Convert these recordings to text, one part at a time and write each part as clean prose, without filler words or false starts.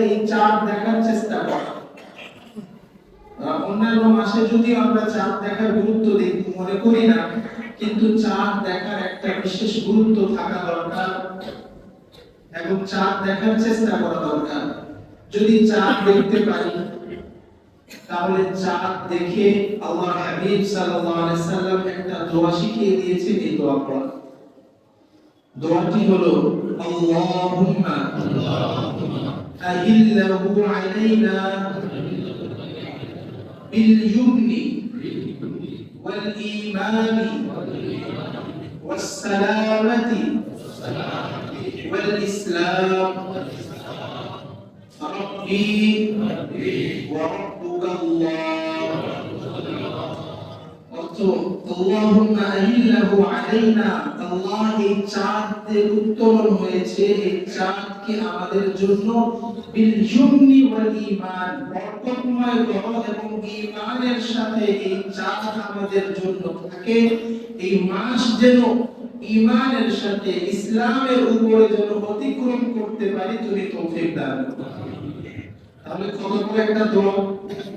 এই চাঁদ দেখার চেষ্টা করা। অন্যান্য মাসে যদি আমরা চাঁদ দেখার গুরুত্ব মনে করি না, কিন্তু চাঁদ দেখার একটা বিশেষ গুরুত্ব থাকা দরকার এবং চাঁদ দেখার চেষ্টা করা দরকার। যদি চাঁদ দেখতে পারি তাহলে চাঁদ দেখে আল্লাহ হাবিব সাল্লাল্লাহু আলাইহি সাল্লাম একটা দোয়া শিখিয়ে দিয়েছেন। এই দোয়া পড়া, দোয়াটি হলো আল্লাহুম্মা আহিল্লাহু আলাইনা বিল ইয়ুমনি ওয়াল ঈমানি ওয়াস সালামাতি ওয়াল ইসলাম রব্বি ওয়া রাব্বুকা আল্লাহুম্মা আহিল্লাহু আলাইনা, আল্লাহ এই চাঁদের উত্তোলন হয়েছে, এই চাঁদকে আমাদের জন্য বিল ইয়ুমনি ওয়াল ঈমান, বরকতময় গ্রহ এবং ঈমানের সাথে এই চাঁদ আমাদের জন্য থাকে। এই মাস যেন ঈমানের সাথে ইসলামের উপরে যেন অতিক্রম করতে পারি, তুমি তৌফিক দান করো। তাহলে কত বড় একটা দোয়া।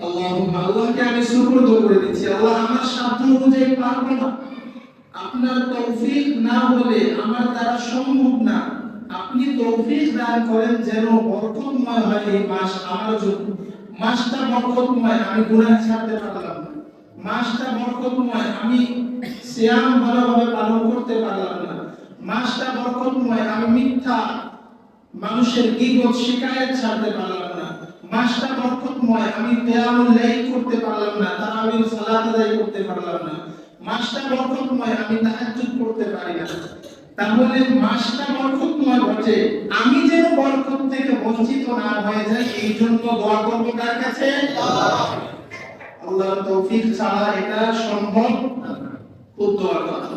আল্লাহুম্মা, আল্লাহকে আমি সুপুর্দ করে দিচ্ছি, আল্লাহ আমার সাধ্য অনুযায়ী পারবো না, আপনার তৌফিক না হলে আমার দ্বারা সম্ভব না, আপনি তৌফিক দান করেন যেন বরকতময় হয় এই মাস আমার জন্য। মাসটা বরকতময়, আমি গুনাহ ছাড়তে পারলাম না, মাসটা বরকতময়, আমি সিয়াম ভালোভাবে পালন করতে পারলাম না, মাসটা বরকতময়, আমি মিথ্যা মানুষের গীবত শিকায়েত ছাড়তে পারলাম না, মাসটা বরকতময়, আমি কিয়ামুল লাইল করতে পারলাম না, তারাবির সালাত আদায় করতে পারলাম না, মাসটা বরকতময়, আমি তাহাজ্জুদ করতে পারি না। তাহলে মাসটা বরকতময় বটে, আমি যেন বরকত থেকে বঞ্চিত না হয়ে যাই, এই জন্য দোয়া করব কার কাছে? আল্লাহর তৌফিক ছাড়া এটা সম্ভব না। দোয়া করা।